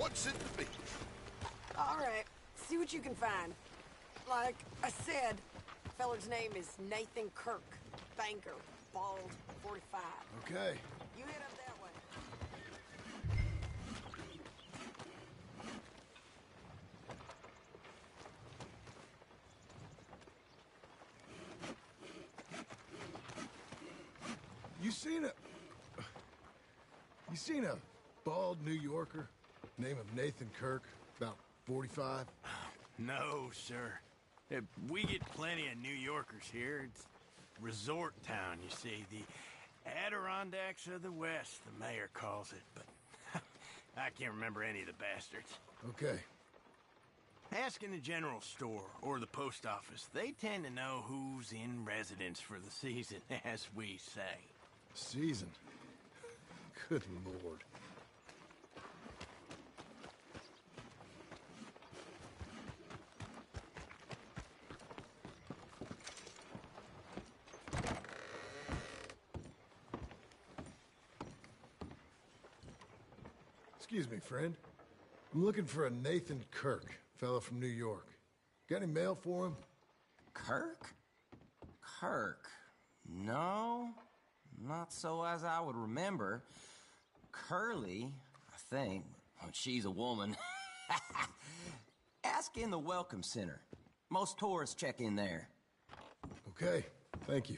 What's it to be? All right, see what you can find. Like I said, feller's name is Nathan Kirk. Banker, bald, 45. Okay. You head up that way. You seen a bald New Yorker, name of Nathan Kirk, about 45? No, sir. We get plenty of New Yorkers here. It's resort town, you see. The Adirondacks of the West, the mayor calls it, but I can't remember any of the bastards. Okay. Ask in the general store or the post office. They tend to know who's in residence for the season, as we say. Season? Good Lord. Excuse me, friend. I'm looking for a Nathan Kirk, fellow from New York. Got any mail for him? Kirk? Kirk? No, not so as I would remember. Curly, I think. Oh, she's a woman. Ask in the Welcome Center. Most tourists check in there. Okay, thank you.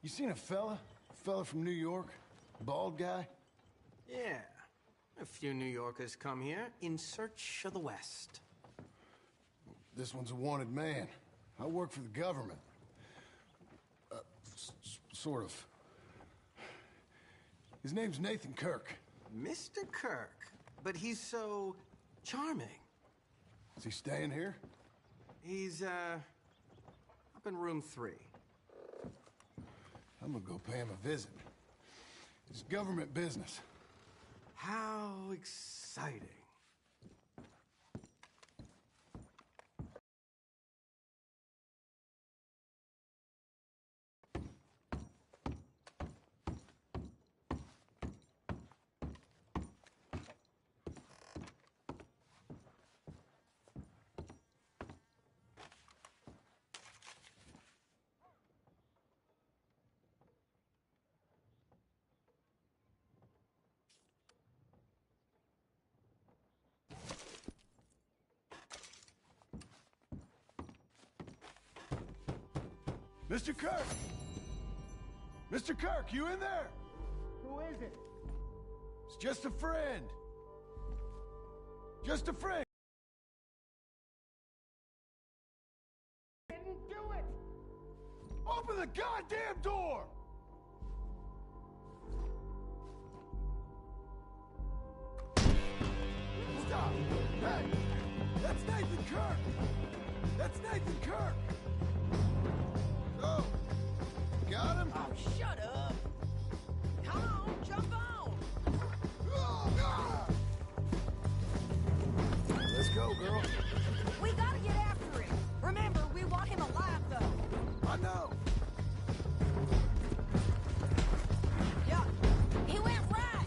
You seen a fella from New York? Bald guy? Yeah. A few New Yorkers come here in search of the West. This one's a wanted man. I work for the government. Sort of. His name's Nathan Kirk. Mr. Kirk? But he's so charming. Is he staying here? He's, up in room 3. I'm gonna go pay him a visit. It's government business. How exciting. Mr. Kirk! Mr. Kirk, you in there? Who is it? It's just a friend. Just a friend. Didn't do it! Open the goddamn door! Stop! Hey! That's Nathan Kirk! That's Nathan Kirk! Oh! Got him? Oh, shut up! Come on, jump on! Let's go, girl. We gotta get after him. Remember, we want him alive, though. I know. Yeah, he went right.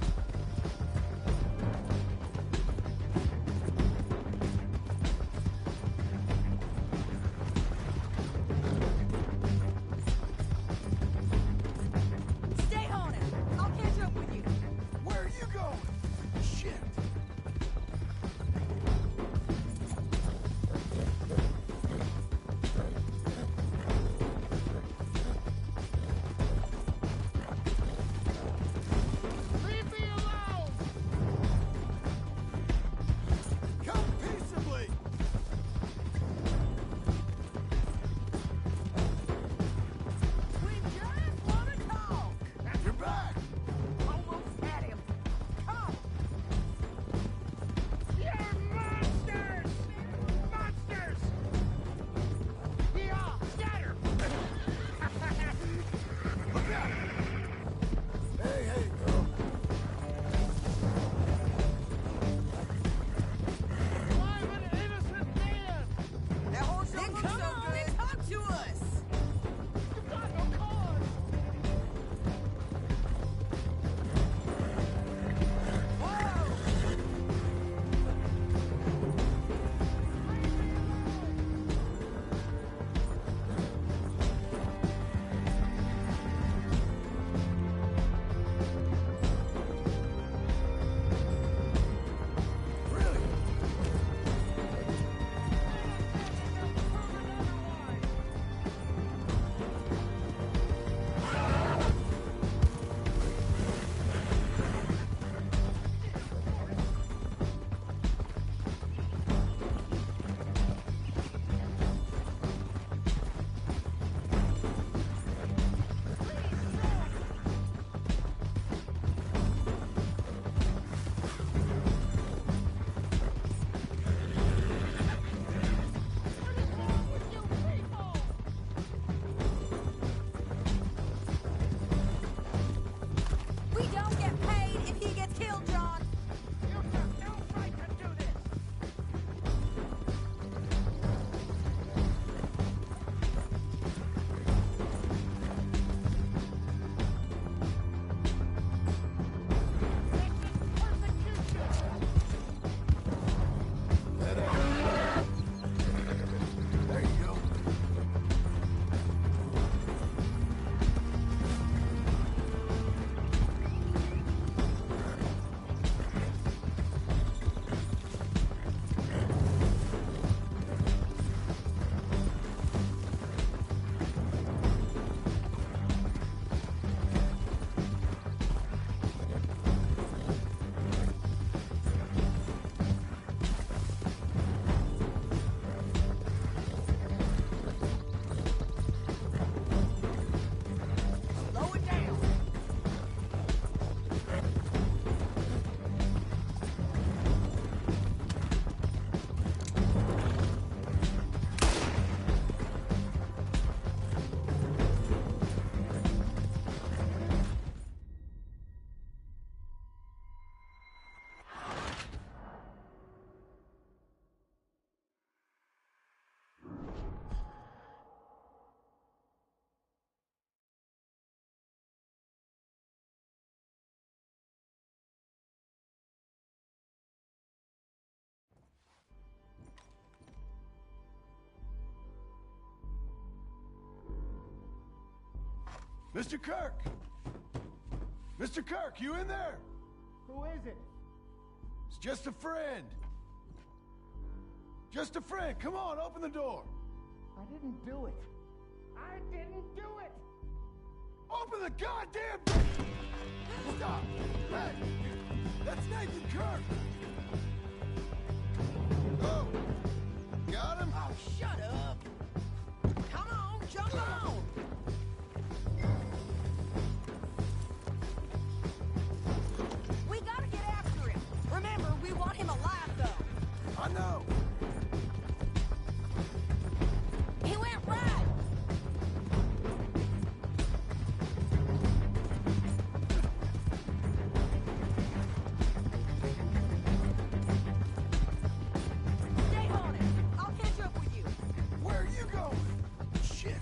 Mr. Kirk! Mr. Kirk, you in there? Who is it? It's just a friend. Just a friend. Come on, open the door. I didn't do it. I didn't do it! Open the goddamn door! Stop! Hey! That's Nathan Kirk! Oh! Got him? Oh, shut up! Come on, jump on! We gotta get after him. Remember, we want him alive, though. I know! He went right! Stay on it. I'll catch up with you. Where are you going? Shit!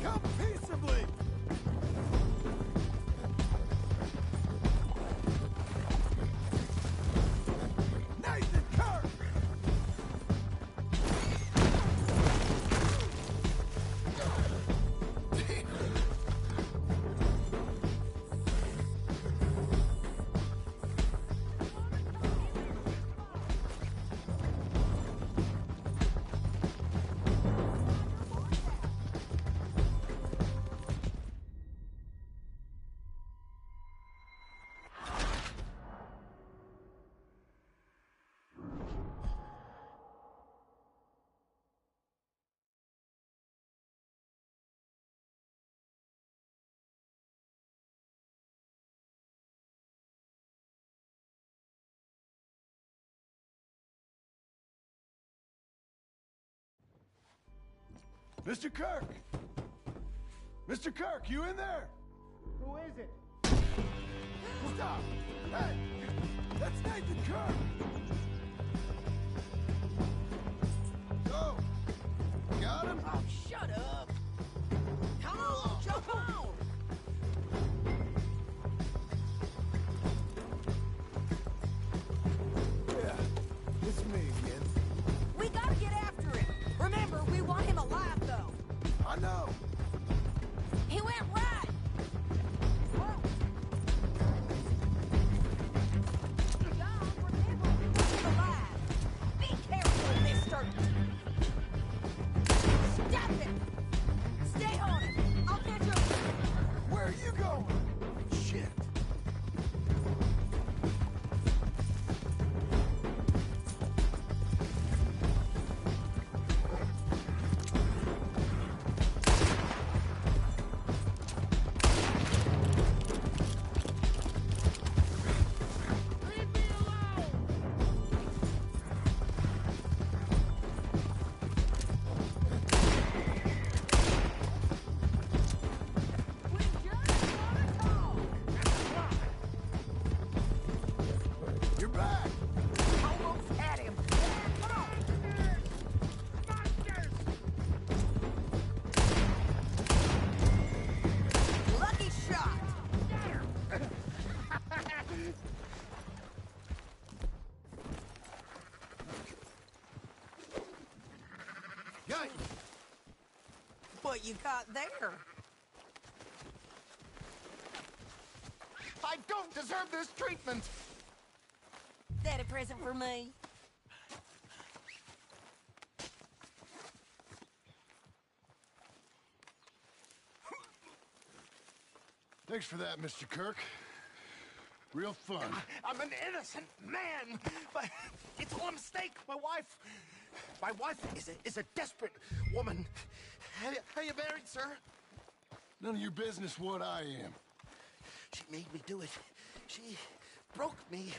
Come peaceably! Nathan Kirk! Mr. Kirk! Mr. Kirk, you in there? Who is it? Stop! Hey! That's Nathan Kirk! Go! Got him? Oh, shut up! Come on, jump on! Yeah, it's me again. We gotta get after him. Remember, we want him alive, though. I know! He went right! Whoa. John, remember, we want him alive. Be careful, mister! Stop it! Stay on it! I'll catch up with you. Where are you going? Shit! Leave me alone! We just wanna talk. You're back! Almost had him. Come on! Lucky shot! Got you! What you got there? I don't deserve this treatment! That a present for me? Thanks for that, Mr. Kirk. Real fun. I'm an innocent man, but it's all a mistake. My wife is a desperate woman. Are you married, sir? None of your business what I am. She made me do it. She broke me.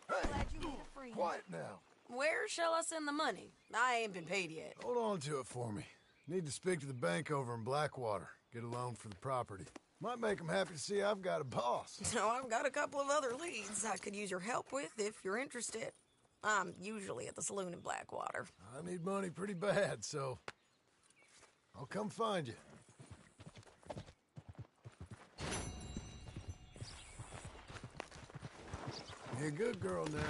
Glad you made a friend. Quiet now. Where shall I send the money? I ain't been paid yet. Hold on to it for me. Need to speak to the bank over in Blackwater. Get a loan for the property. Might make them happy to see I've got a boss. So I've got a couple of other leads I could use your help with if you're interested. I'm usually at the saloon in Blackwater. I need money pretty bad, so I'll come find you. Be a good girl now.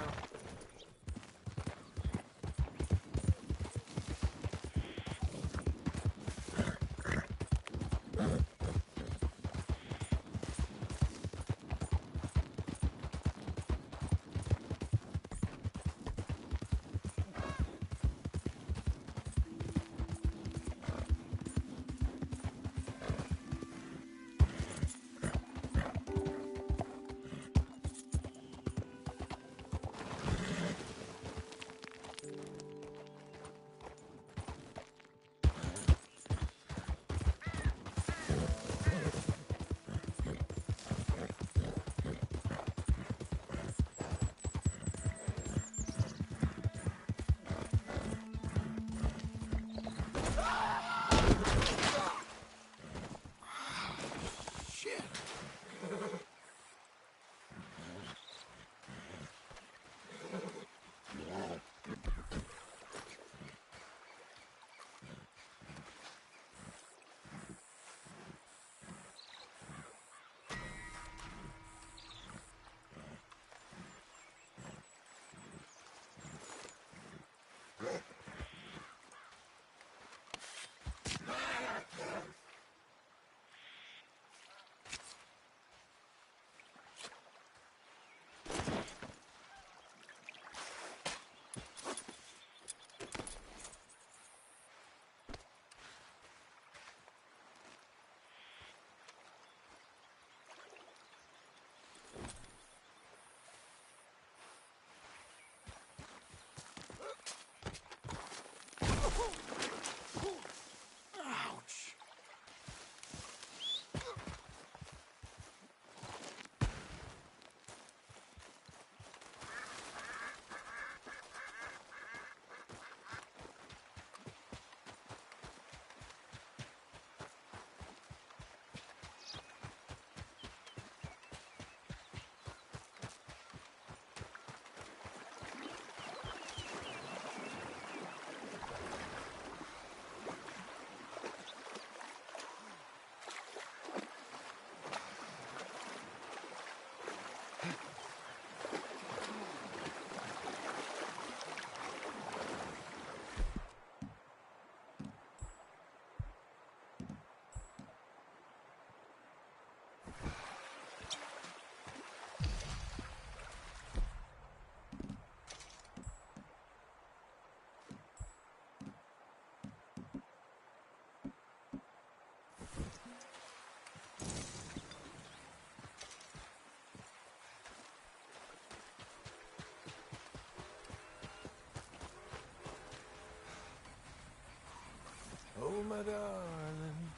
my darling.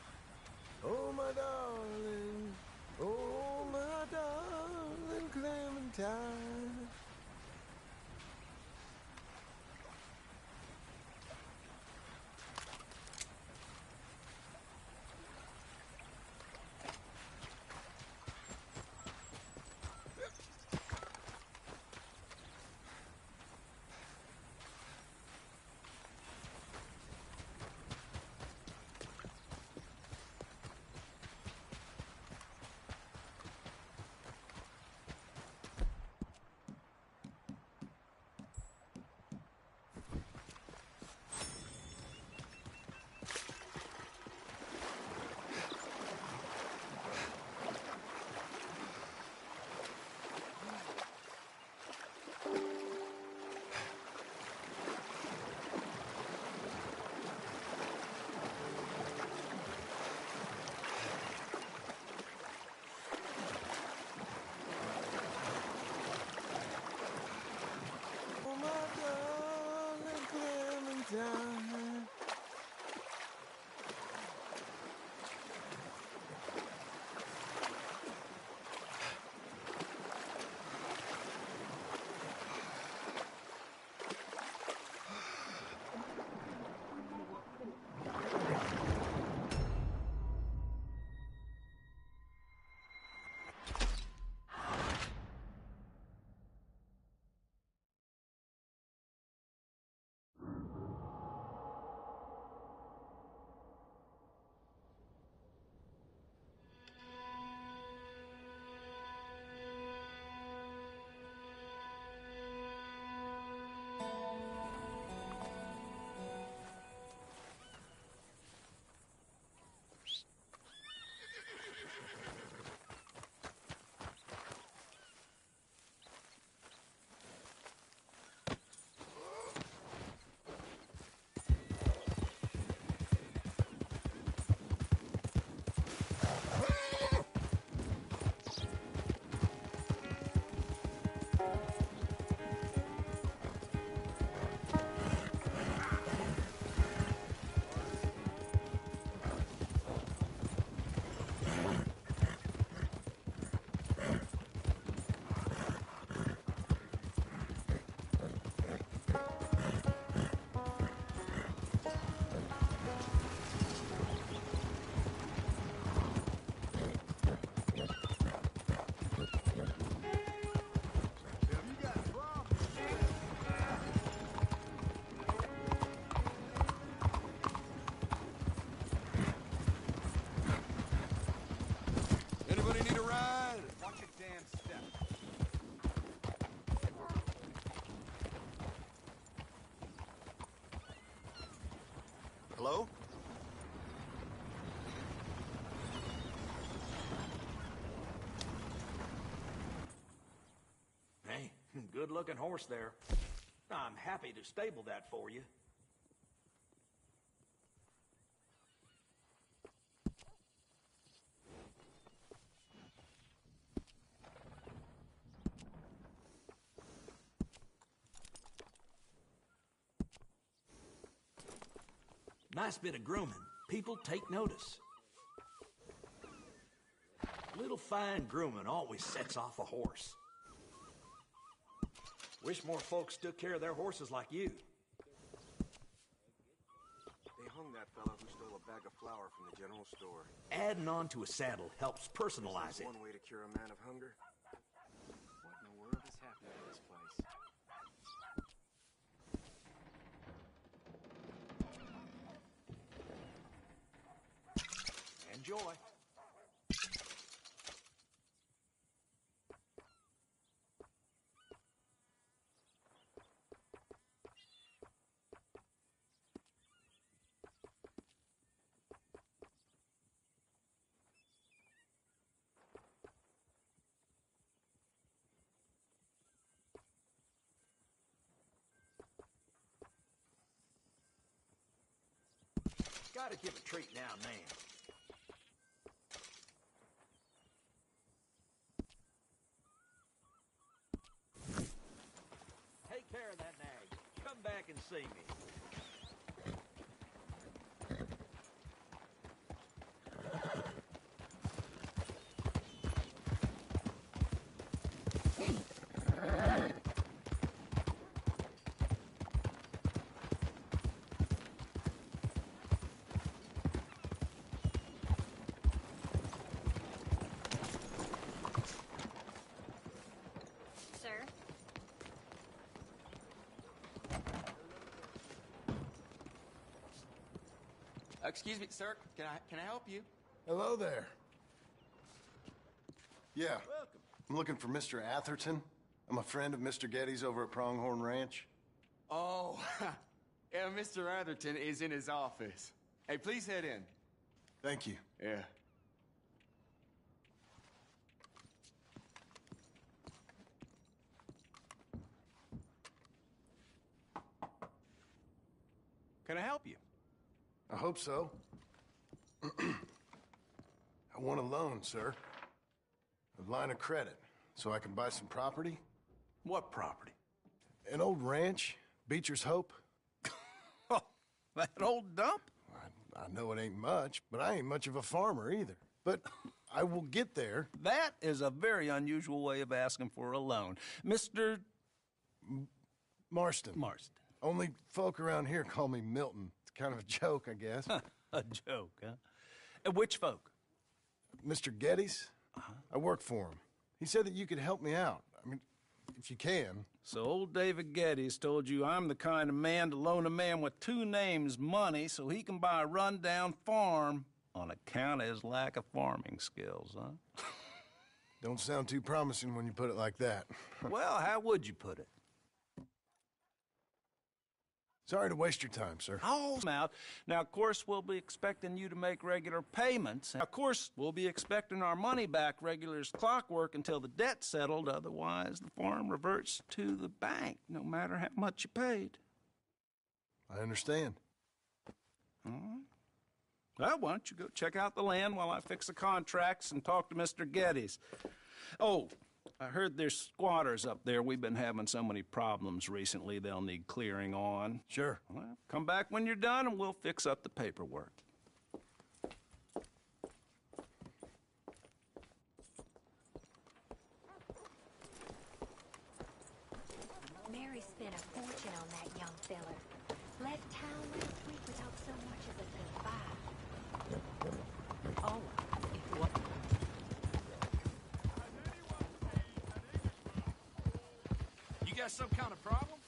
Oh, my darling. Oh, my darling Clementine. Oh, my darling Clementine. Anybody need a ride? Watch your damn step. Hello? Hey, good-looking horse there. I'm happy to stable that for you. Nice bit of grooming. People take notice. Little fine grooming always sets off a horse. Wish more folks took care of their horses like you. They hung that fella who stole a bag of flour from the general store. Adding on to a saddle helps personalize This is it. one way to cure a man of hunger. What in the world is happening in this place? Enjoy. Gotta give a treat now and then. Take care of that nag. Come back and see me. Excuse me, sir. Can I help you? Hello there. Yeah. I'm looking for Mr. Atherton. I'm a friend of Mr. Getty's over at Pronghorn Ranch. Oh, yeah, Mr. Atherton is in his office. Hey, please head in. Thank you. Yeah. Can I help you? I hope so. I want a loan, sir. A line of credit, so I can buy some property. What property? An old ranch, Beecher's Hope. Oh, that old dump? I know it ain't much, but I ain't much of a farmer either. But I will get there. That is a very unusual way of asking for a loan. Mr. Marston. Marston. Only folk around here call me Milton. It's kind of a joke, I guess. A joke, huh? And which folk? Mr. Getty's? I work for him. He said that you could help me out. I mean, if you can. So old David Getty's told you I'm the kind of man to loan a man with two names money so he can buy a rundown farm on account of his lack of farming skills, huh? Don't sound too promising when you put it like that. Well, how would you put it? Sorry to waste your time, sir. Oh, now, of course, we'll be expecting you to make regular payments. Of course, we'll be expecting our money back regular as clockwork until the debt's settled. Otherwise, the farm reverts to the bank, no matter how much you paid. I understand. All right. Well, why don't you go check out the land while I fix the contracts and talk to Mr. Getty's. Oh, I heard there's squatters up there. We've been having so many problems recently, they'll need clearing on. Sure. Well, come back when you're done and we'll fix up the paperwork. Mary spent a fortune on that young feller. Left town last week without so much as a goodbye. Oh, it was. You got some kind of problem?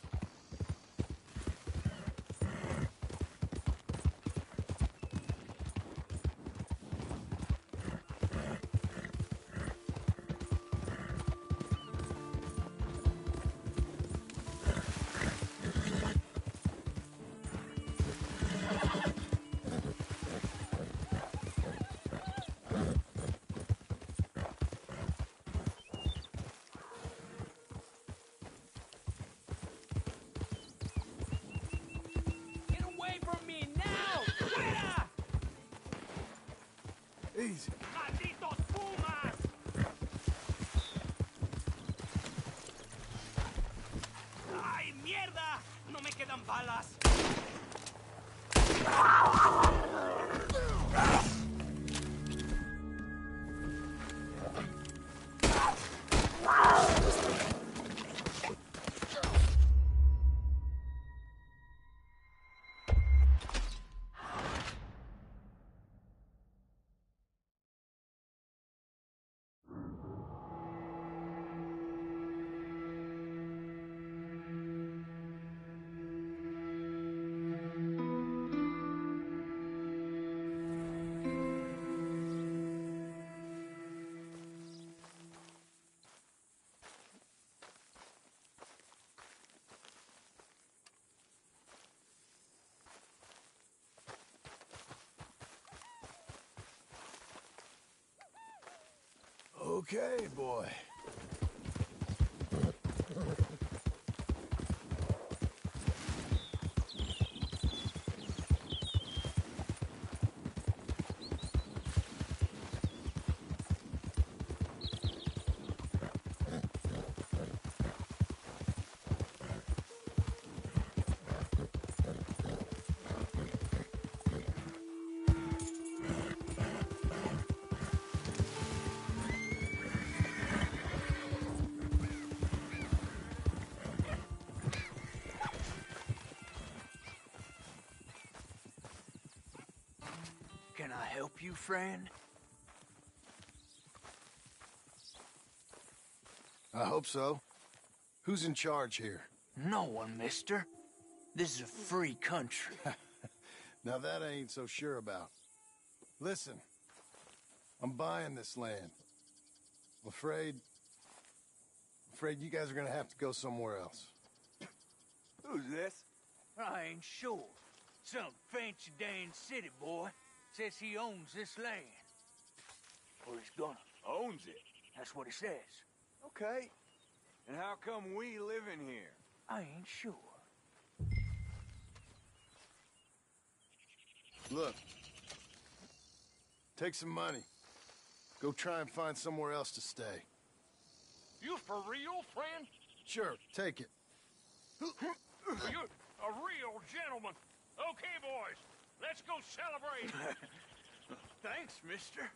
Easy. ¡Malditos pumas! ¡Ay, mierda! ¡No me quedan balas! Okay, boy. Can I help you, friend? I hope so. Who's in charge here? No one, mister. This is a free country. Now that I ain't so sure about. Listen, I'm buying this land. I'm afraid you guys are gonna have to go somewhere else. Who's this? I ain't sure. Some fancy Dan city boy says he owns this land. Or he's gonna. Owns it. That's what he says. Okay. And how come we live in here? I ain't sure. Look. Take some money. Go try and find somewhere else to stay. You for real, friend? Sure, take it. You're a real gentleman. Okay, boys, let's go celebrate. Thanks, mister.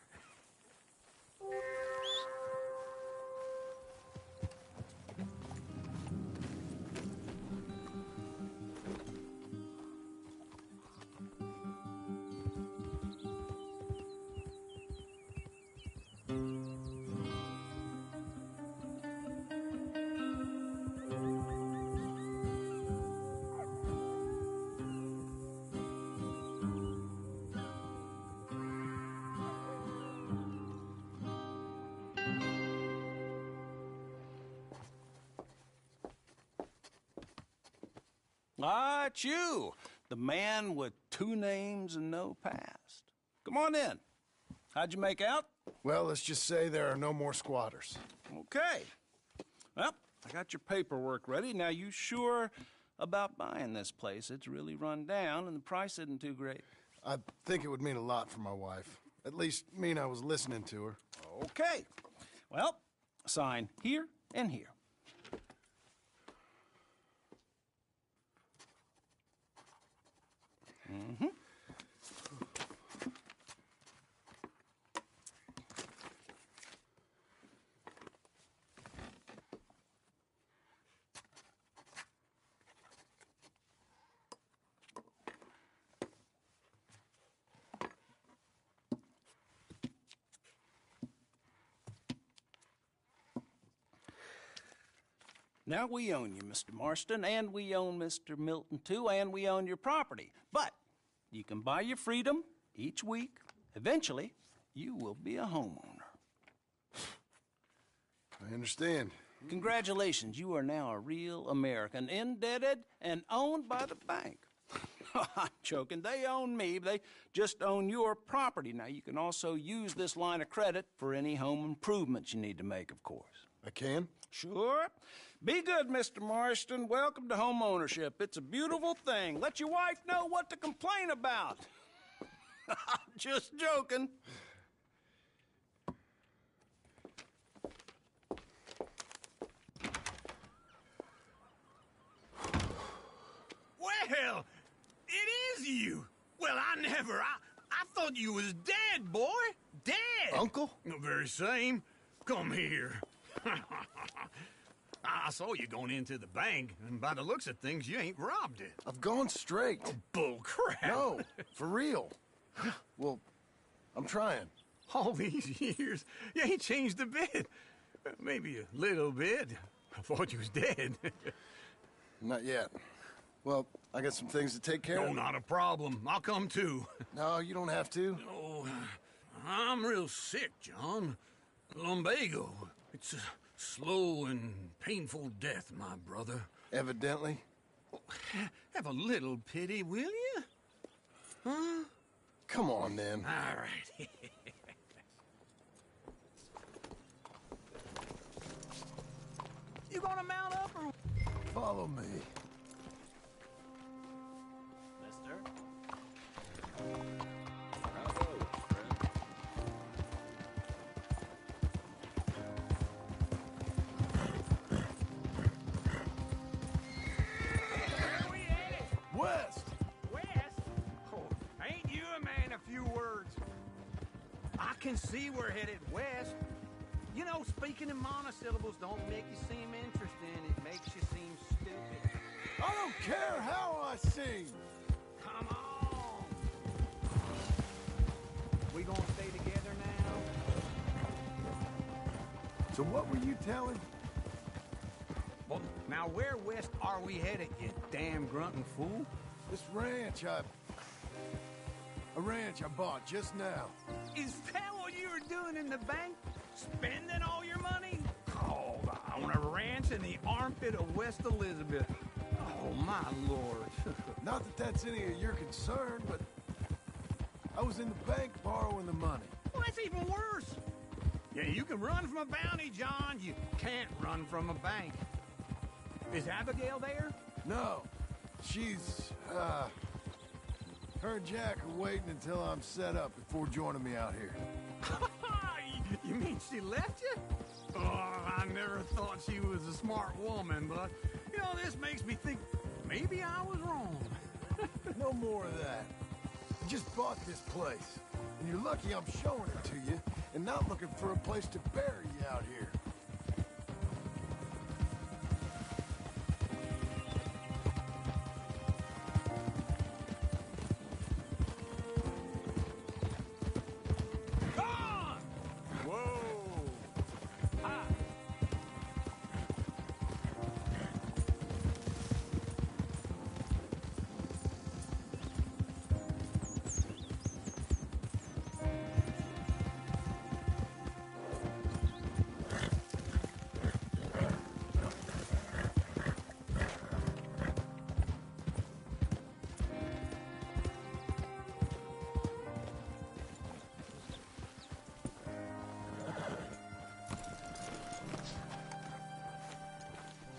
Ah, it's you, the man with 2 names and no past. Come on in. How'd you make out? Well, let's just say there are no more squatters. Okay. Well, I got your paperwork ready. Now, you sure about buying this place? It's really run down, and the price isn't too great. I think it would mean a lot for my wife. At least mean I was listening to her. Okay. Well, sign here and here. Mm-hmm. Now, we own you, Mr. Marston, and we own Mr. Milton, too, and we own your property. But you can buy your freedom each week. Eventually, you will be a homeowner. I understand. Congratulations, you are now a real American, indebted and owned by the bank. I'm joking. They own me. They just own your property. Now, you can also use this line of credit for any home improvements you need to make, of course. I can? Sure. Be good, Mr. Marston. Welcome to home ownership. It's a beautiful thing. Let your wife know what to complain about. Just joking. Well, it is you. Well, I thought you was dead, boy. Dead. Uncle? The very same. Come here. I saw you going into the bank, and by the looks of things, you ain't robbed it. I've gone straight. Oh, bull crap. No, for real. Well, I'm trying. All these years, you ain't changed a bit. Maybe a little bit. I thought you was dead. Not yet. Well, I got some things to take care of. No, not a problem. I'll come too. No, you don't have to. Oh, I'm real sick, John. Lumbago. It's a slow and painful death, my brother. Evidently. Have a little pity, will you? Huh? Come on, then. All right. You gonna mount up or... Follow me. Mister? West! West? Oh, ain't you a man of few words? I can see we're headed west. You know, speaking in monosyllables don't make you seem interesting. It makes you seem stupid. I don't care how I sing! Come on! We gonna stay together now? So what were you telling? Well, now where west are we headed, you damn grunting fool? This ranch, A ranch I bought just now. Is that what you were doing in the bank? Spending all your money? Oh, on a ranch in the armpit of West Elizabeth. Oh, my lord. Not that that's any of your concern, but I was in the bank borrowing the money. Well, that's even worse. Yeah, you can run from a bounty, John. You can't run from a bank. Is Abigail there? No. She's, her and Jack are waiting until I'm set up before joining me out here. You mean she left you? Oh, I never thought she was a smart woman, but, you know, this makes me think maybe I was wrong. No more of that. I just bought this place, and you're lucky I'm showing it to you and not looking for a place to bury you out here.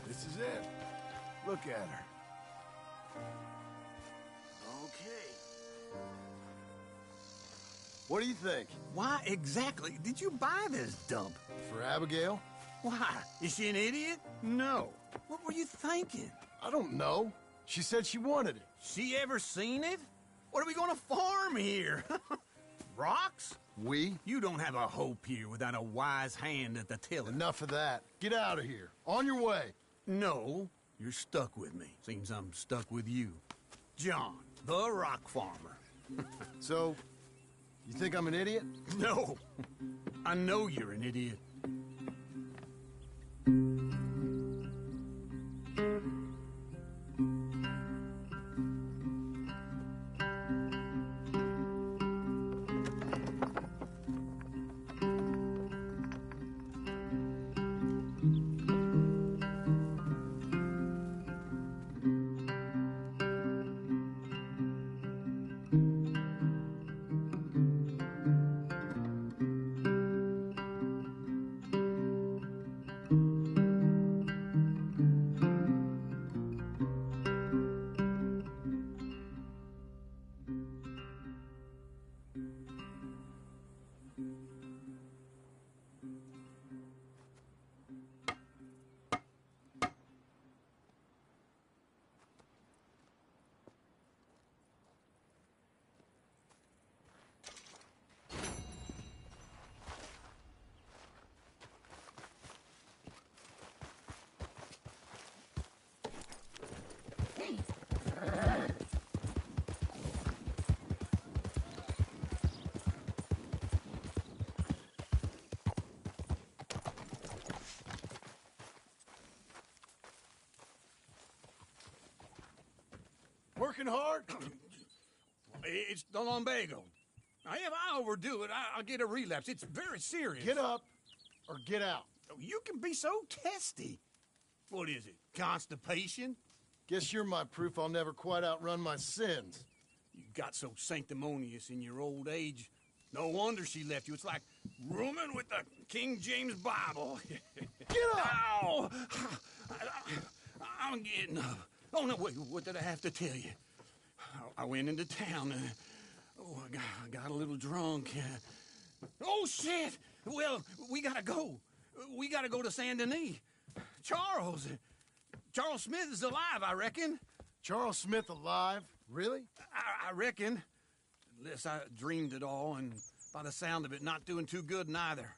This is it. Look at her. Okay. What do you think? Why exactly did you buy this dump? For Abigail? Why? Is she an idiot? No. What were you thinking? I don't know. She said she wanted it. She ever seen it? What are we gonna farm here? Rocks? We? You don't have a hope here without a wise hand at the tiller. Enough of that. Get out of here. On your way. No, you're stuck with me. Seems I'm stuck with you. John, the rock farmer. So, you think I'm an idiot? No. I know you're an idiot. Working hard? It's the lumbago. Now, if I overdo it, I'll get a relapse. It's very serious. Get up or get out. You can be so testy. What is it, constipation? Guess you're my proof I'll never quite outrun my sins. You got so sanctimonious in your old age. No wonder she left you. It's like rooming with the King James Bible. Get up! Ow! I'm getting up. Oh, no, wait, what did I have to tell you? I went into town. I got a little drunk. Oh, shit! Well, we gotta go. We gotta go to Saint Denis. Charles Smith is alive, I reckon. Charles Smith alive? Really? I reckon. Unless I dreamed it all, and by the sound of it, not doing too good neither.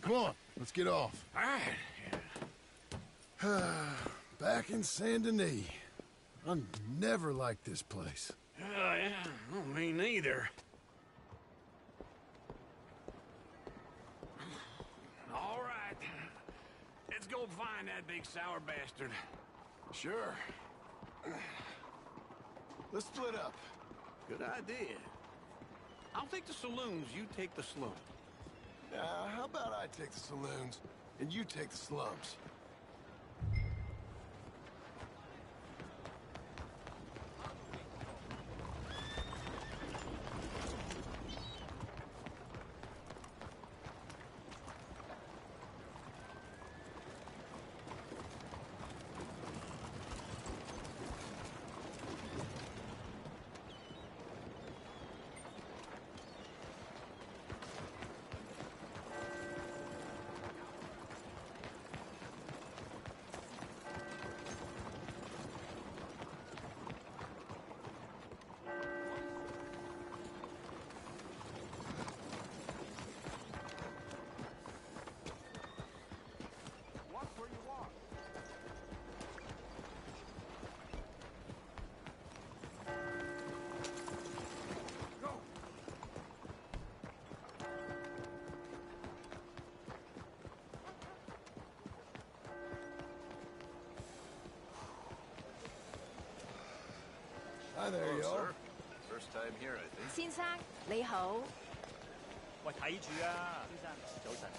Come on, let's get off. All right. Back in Saint Denis. I never liked this place. Yeah, well, me neither. All right. Let's go find that big sour bastard. Sure. Let's split up. Good idea. I'll take the saloons, you take the slums. How about I take the saloons, and you take the slums? Hi there, Hello, y'all. sir. First time here, I think. 先生，你好。喂，睇住啊！先生，早晨。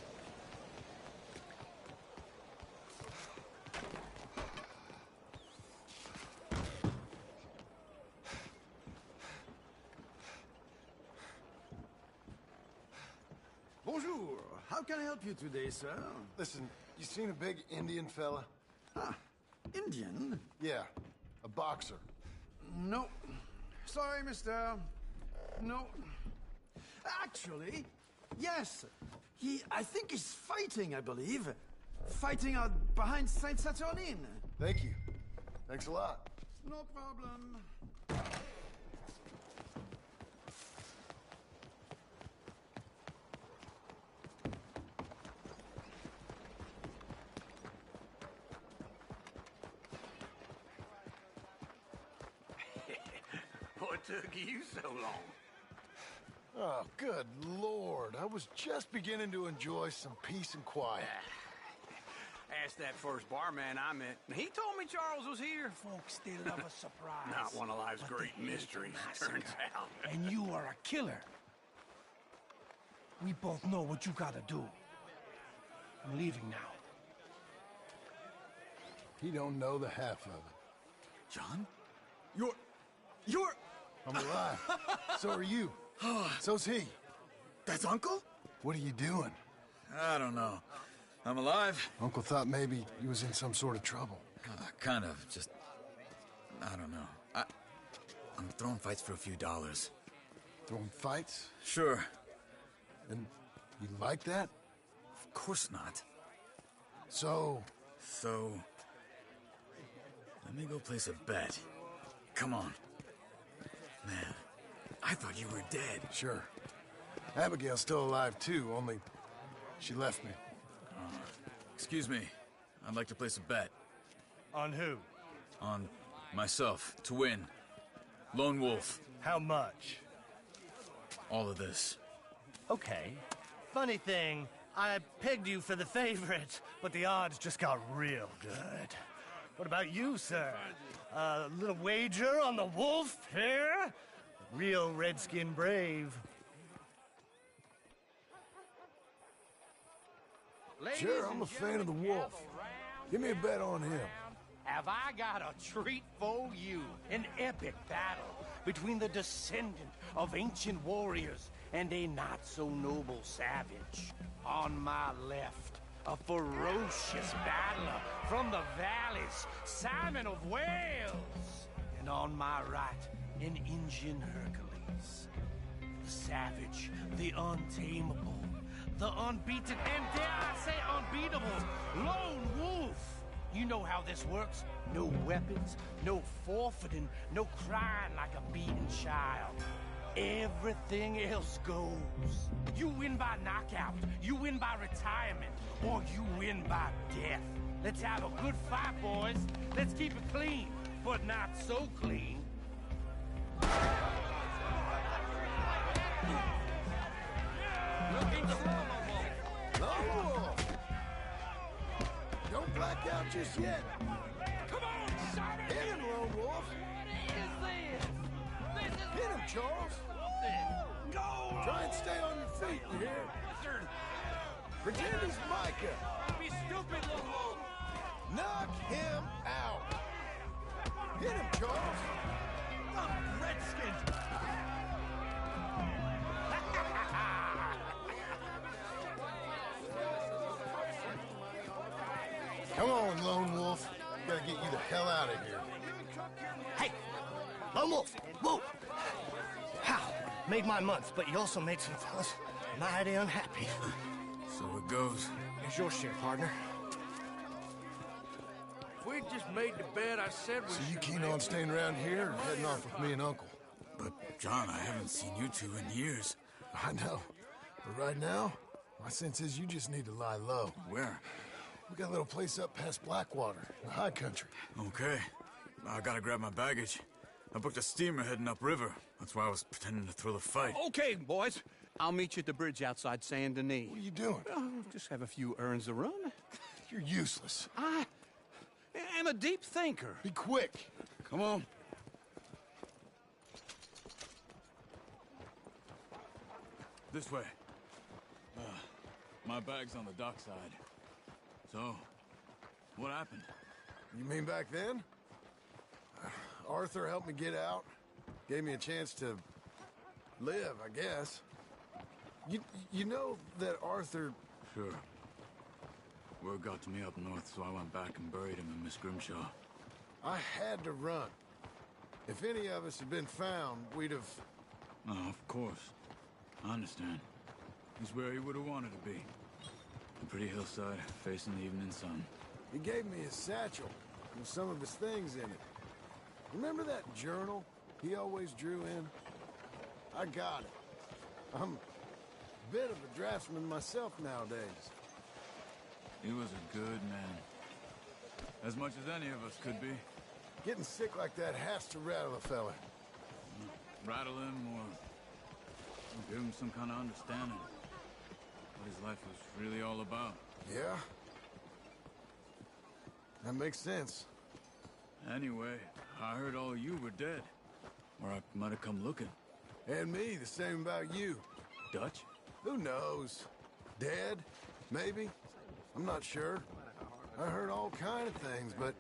Bonjour. How can I help you today, sir? Listen, you seen a big Indian fella? Ah, Indian? Yeah, a boxer. No. Sorry, mister. No. Actually, yes. I think he's fighting, I believe. Fighting out behind Saint Saturnin. Thank you. Thanks a lot. No problem. What took you so long? Oh, good Lord. I was just beginning to enjoy some peace and quiet. Asked that first barman I met. He told me Charles was here. Folks still love a surprise. Not one of life's great mysteries, turns out. And you are a killer. We both know what you gotta do. I'm leaving now. He don't know the half of it. John? You're... I'm alive. So are you. So's he. That's Uncle? What are you doing? I don't know. I'm alive. Uncle thought maybe he was in some sort of trouble. Kind of. Just... I don't know. I'm throwing fights for a few dollars. Throwing fights? Sure. And you like that? Of course not. So... So... Let me go place a bet. Come on. Man, I thought you were dead. Sure. Abigail's still alive, too, only she left me. Excuse me. I'd like to place a bet. On who? On myself, to win. Lone Wolf. How much? All of this. Okay. Funny thing, I pegged you for the favorite, but the odds just got real good. What about you, sir? A little wager on the wolf here? Real redskin brave. Sure, I'm a fan of the wolf. Give me a bet on him. Have I got a treat for you? An epic battle between the descendant of ancient warriors and a not-so-noble savage. On my left, a ferocious battler from the valleys, Simon of Wales. And on my right, an Indian Hercules. The savage, the untamable, the unbeaten, and dare I say unbeatable, Lone Wolf. You know how this works. No weapons, no forfeiting, no crying like a beaten child. everything else goes. You win by knockout, you win by retirement, or you win by death. Let's have a good fight, boys. Let's keep it clean, but not so clean. Looking Lone Wolf! Don't black out just yet. Come on, son! Hit him, Lone Wolf! What is this? Hit him, Charles! Go! Try and stay on your feet, you hear? Pretend he's Micah. Be stupid, Lone Wolf! Knock him out! Hit him, Charles! I'm Redskin! Come on, Lone Wolf. We gotta get you the hell out of here. Hey! Lone Wolf! Whoa! How? Made my month, but you also made some fellas mighty unhappy. So it goes. Here's your share, partner. If we just made the bed I said we So you should keen make. on staying around here or heading off with me and Uncle? But, John, I haven't seen you two in years. I know. But right now, my sense is you just need to lie low. Where? We got a little place up past Blackwater, in the high country. Okay. I gotta grab my baggage. I booked a steamer heading upriver. That's why I was pretending to throw the fight. Okay, boys. I'll meet you at the bridge outside Saint Denis. What are you doing? Oh, just have a few errands to run. You're useless. I am a deep thinker. Be quick. Come on. This way. My bag's on the dockside. So, what happened? You mean back then? Arthur helped me get out. Gave me a chance to live, I guess. You know that Arthur... Sure. Word got to me up north, so I went back and buried him in Miss Grimshaw. I had to run. If any of us had been found, we'd have... Oh, of course. I understand. He's where he would have wanted to be. A pretty hillside, facing the evening sun. He gave me his satchel with some of his things in it. Remember that journal he always drew in? I got it. I'm a bit of a draftsman myself nowadays. He was a good man. As much as any of us could be. Getting sick like that has to rattle a fella. Rattle him or give him some kind of understanding. What his life was really all about. Yeah? That makes sense. Anyway, I heard all you were dead. Or I might have come looking. And me, the same about you. Dutch? Who knows? Dead? Maybe? I'm not sure. I heard all kind of things, but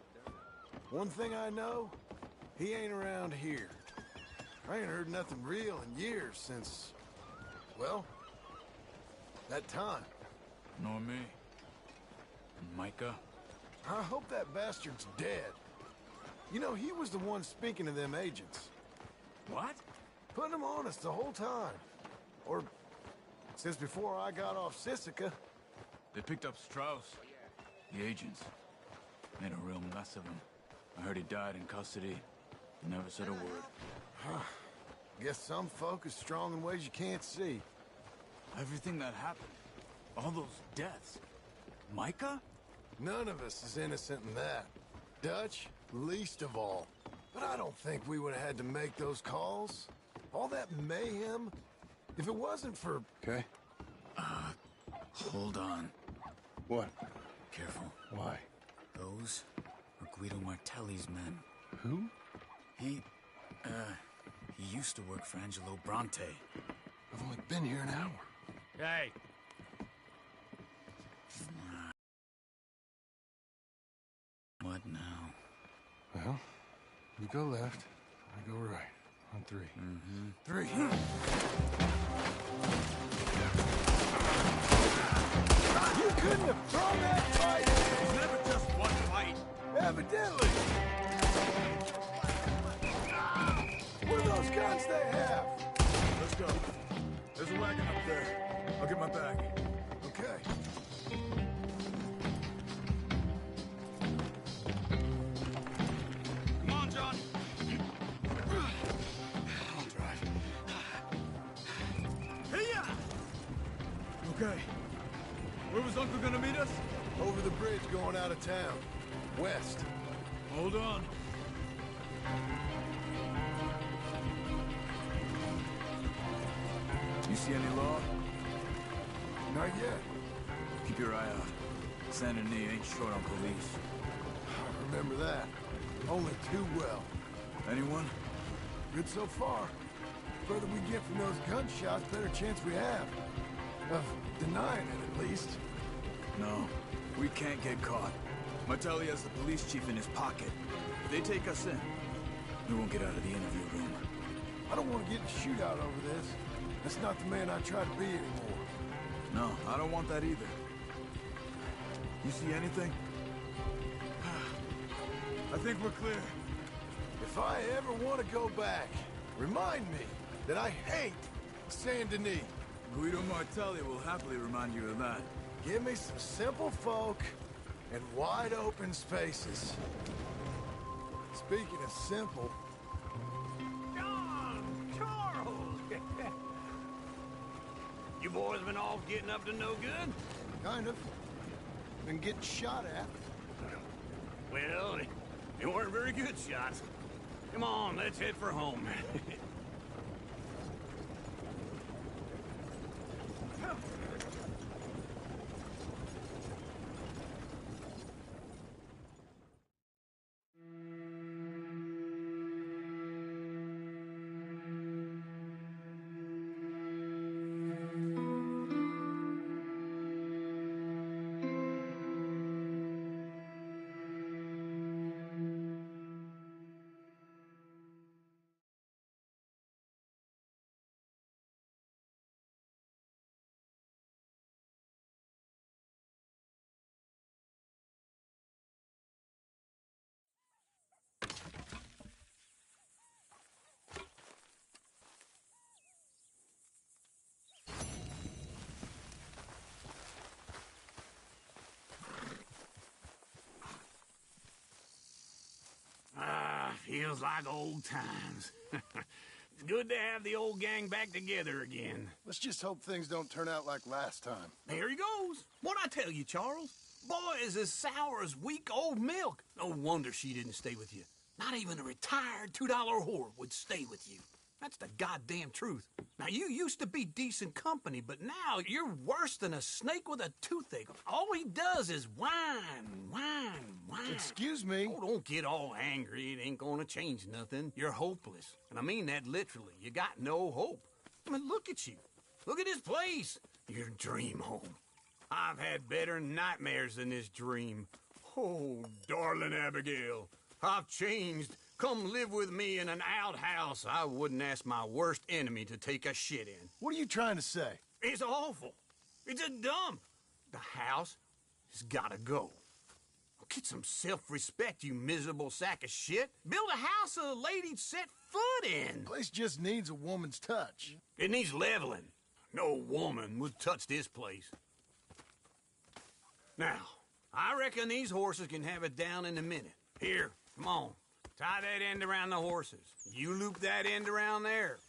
one thing I know, he ain't around here. I ain't heard nothing real in years since, well, that time. Nor me. And Micah? I hope that bastard's dead. You know, he was the one speaking to them agents. What? Putting them on us the whole time. Or since before I got off Sisika. They picked up Strauss. The agents. Made a real mess of him. I heard he died in custody. Never said a word. Guess some folk is strong in ways you can't see. Everything that happened. All those deaths. Micah? None of us is innocent in that. Dutch, least of all. But I don't think we would have had to make those calls. All that mayhem. If it wasn't for... Okay. Hold on. What? Careful. Why? Those are Guido Martelli's men. Who? He used to work for Angelo Bronte. I've only been here an hour. Hey, What now? Well, you go left, I go right. On three. Mm-hmm. Three. You couldn't have thrown that fight! It's never just one fight. Evidently! What are those guns they have? Let's go. There's a wagon up there. I'll get my bag. Okay. Come on, John. I'll drive. Uncle gonna meet us? Over the bridge going out of town. West. Hold on. You see any law? Not yet. Keep your eye out. Saint Denis ain't short on police. I remember that. Only too well. Anyone? Good so far. Further we get from those gunshots, better chance we have. Of denying it, at least. No, we can't get caught. Martelli has the police chief in his pocket. If they take us in, we won't get out of the interview room. I don't want to get in a shootout over this. That's not the man I try to be anymore. No, I don't want that either. You see anything? I think we're clear. If I ever want to go back, remind me that I hate Saint Denis. Guido Martelli will happily remind you of that. Give me some simple folk and wide open spaces. Speaking of simple... John! Charles! You boys been off getting up to no good? Kind of. Been getting shot at. Well, they weren't very good shots. Come on, let's head for home. Feels like old times. It's good to have the old gang back together again. Let's just hope things don't turn out like last time. There he goes. What'd I tell you, Charles? Boy is as sour as weak old milk. No wonder she didn't stay with you. Not even a retired $2 whore would stay with you. That's the goddamn truth. Now, you used to be decent company, but now you're worse than a snake with a toothache. All he does is whine, whine, whine. Excuse me? Oh, don't get all angry. It ain't gonna change nothing. You're hopeless. And I mean that literally. You got no hope. I mean, look at you. Look at this place. Your dream home. I've had better nightmares than this dream. Oh, darling Abigail, I've changed. Come live with me in an outhouse I wouldn't ask my worst enemy to take a shit in. What are you trying to say? It's awful. It's a dump. The house has gotta go. Get some self-respect, you miserable sack of shit. Build a house a lady'd set foot in. The place just needs a woman's touch. It needs leveling. No woman would touch this place. Now, I reckon these horses can have it down in a minute. Here, come on. Tie that end around the horses. You loop that end around there.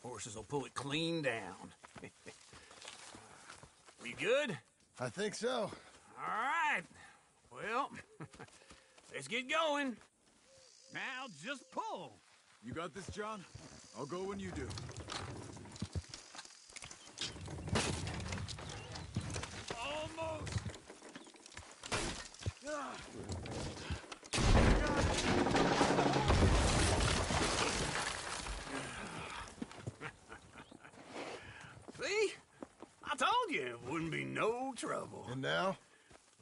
Horses will pull it clean down. We good? I think so. All right. Well, let's get going. Now, just pull. You got this, John? I'll go when you do. Almost. See? I told you it wouldn't be no trouble. And now?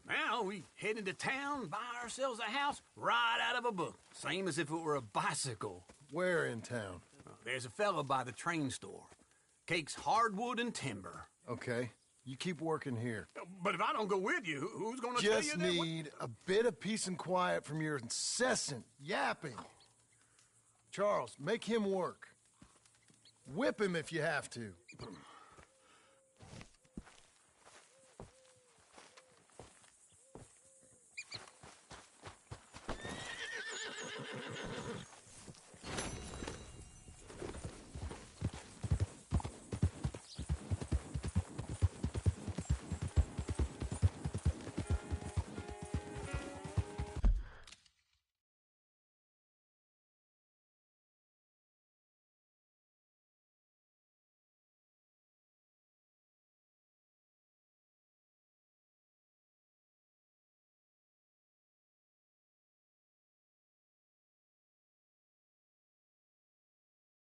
Now we head into town, buy ourselves a house right out of a book. Same as if it were a bicycle. Where in town? There's a fella by the train store. Cakes hardwood and timber. Okay. You keep working here. But if I don't go with you, who's gonna tell you Just that? need a bit of peace and quiet from your incessant yapping. Charles, make him work. Whip him if you have to.